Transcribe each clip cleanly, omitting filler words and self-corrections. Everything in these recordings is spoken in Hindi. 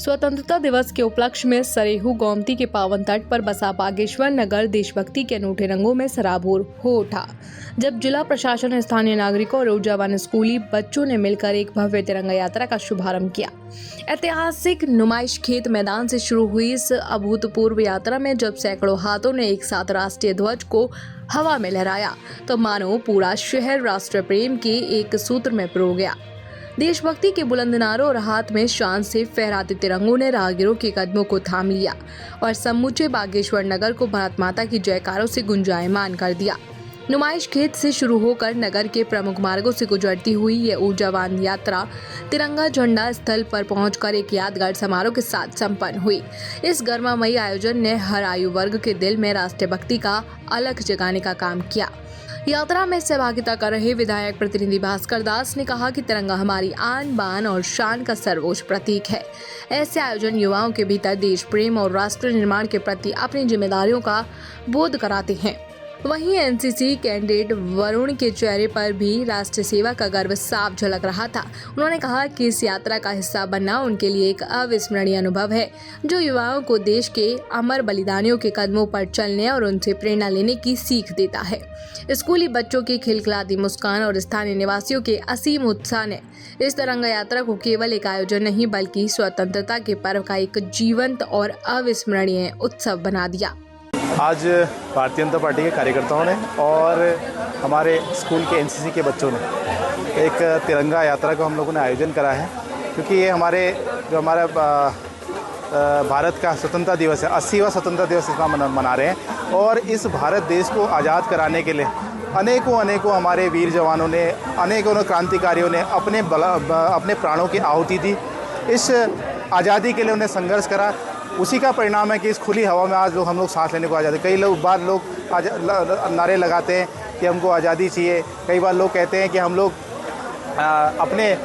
स्वतंत्रता दिवस के उपलक्ष्य में सरेहू गोमती के पावन तट पर बसा बागेश्वर नगर देशभक्ति के अनूठे रंगों में सराबोर हो उठा, जब जिला प्रशासन, स्थानीय नागरिकों और ऊर्जावान स्कूली बच्चों ने मिलकर एक भव्य तिरंगा यात्रा का शुभारंभ किया। ऐतिहासिक नुमाइश खेत मैदान से शुरू हुई इस अभूतपूर्व यात्रा में जब सैकड़ों हाथों ने एक साथ राष्ट्रीय ध्वज को हवा में लहराया, तो मानो पूरा शहर राष्ट्र प्रेम के एक सूत्र में पिरो गया। देशभक्ति के बुलंद नारों और हाथ में शान से फहराते तिरंगों ने राहगीरों के कदमों को थाम लिया और समूचे बागेश्वर नगर को भारत माता की जयकारों से गुंजायमान कर दिया। नुमाइश खेत से शुरू होकर नगर के प्रमुख मार्गों से गुजरती हुई ये ऊर्जावान यात्रा तिरंगा झंडा स्थल पर पहुंचकर एक यादगार समारोह के साथ संपन्न हुई। इस गर्मामयी आयोजन ने हर आयु वर्ग के दिल में राष्ट्रीय भक्ति का अलख जगाने का काम किया। यात्रा में सहभागिता कर रहे विधायक प्रतिनिधि भास्कर दास ने कहा कि तिरंगा हमारी आन बान और शान का सर्वोच्च प्रतीक है। ऐसे आयोजन युवाओं के भीतर देश प्रेम और राष्ट्र निर्माण के प्रति अपनी जिम्मेदारियों का बोध कराते हैं। वहीं एनसीसी कैडेट वरुण के चेहरे पर भी राष्ट्र सेवा का गर्व साफ झलक रहा था। उन्होंने कहा कि इस यात्रा का हिस्सा बनना उनके लिए एक अविस्मरणीय अनुभव है, जो युवाओं को देश के अमर बलिदानियों के कदमों पर चलने और उनसे प्रेरणा लेने की सीख देता है। स्कूली बच्चों की खिलखिलाती मुस्कान और स्थानीय निवासियों के असीम उत्साह ने इस तिरंगा यात्रा को केवल एक आयोजन नहीं, बल्कि स्वतंत्रता के पर्व का एक जीवंत और अविस्मरणीय उत्सव बना दिया। आज भारतीय जनता पार्टी के कार्यकर्ताओं ने और हमारे स्कूल के एनसीसी के बच्चों ने एक तिरंगा यात्रा का हम लोगों ने आयोजन करा है, क्योंकि ये हमारा भारत का स्वतंत्रता दिवस है, 80वां स्वतंत्रता दिवस इसमें मना रहे हैं। और इस भारत देश को आज़ाद कराने के लिए अनेकों हमारे वीर जवानों ने, अनेकों क्रांतिकारियों ने अपने प्राणों की आहुति दी। इस आज़ादी के लिए उन्हें संघर्ष करा। उसी का परिणाम है कि इस खुली हवा में आज हम लोग सांस लेने को आ जाते हैं। कई लोग नारे लगाते हैं कि हमको आज़ादी चाहिए। कई बार लोग कहते हैं कि हम लोग अपने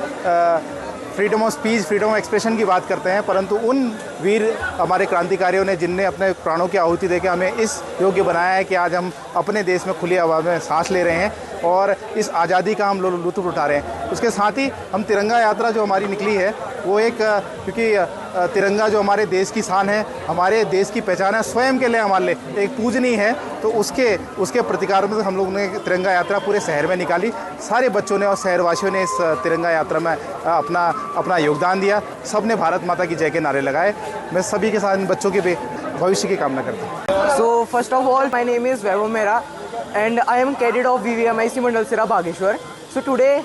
freedom of speech, freedom of expression की बात करते हैं, परंतु उन वीर हमारे क्रांतिकारियों ने, जिनने अपने प्राणों की आहुति देकर हमें इस योग्य बनाया है कि आज हम अपने देश में खुली हवा में सांस ले रहे हैं और इस आज़ादी का हम लोग लुत्फ़ उठा रहे हैं। उसके साथ ही हम तिरंगा यात्रा जो हमारी निकली है वो एक, क्योंकि तिरंगा जो हमारे देश की शान है, हमारे देश की पहचान है, स्वयं के लिए हमारे लिए एक पूजनीय है, तो उसके प्रतिकार में हम लोगों ने तिरंगा यात्रा पूरे शहर में निकाली। सारे बच्चों ने और शहरवासियों ने इस तिरंगा यात्रा में अपना योगदान दिया। सब ने भारत माता की जय के नारे लगाए। मैं सभी के साथ बच्चों के भविष्य की कामना करता हूँ। So first of all, my name is Vaibhav Mehra and I am cadet of VVMIC Mandalsira Bageshwar. So today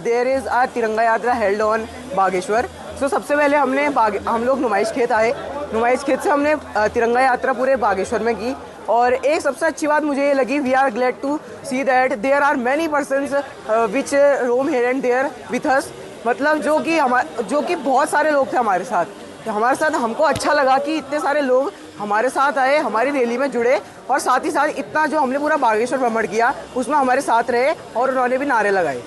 there is a तिरंगा यात्रा held on बागेश्वर। So सबसे पहले हम लोग नुमाइश खेत आए। नुमाइश खेत से हमने तिरंगा यात्रा पूरे बागेश्वर में की। और एक सबसे अच्छी बात मुझे ये लगी, we are glad to see that there are many persons which roam here and there with us. मतलब जो कि बहुत सारे लोग थे हमारे साथ। हमको अच्छा लगा कि इतने सारे लोग हमारे साथ आए, हमारी रैली में जुड़े, और साथ ही साथ इतना जो हमने पूरा बागेश्वर भ्रमण किया उसमें हमारे साथ रहे और उन्होंने भी नारे लगाए।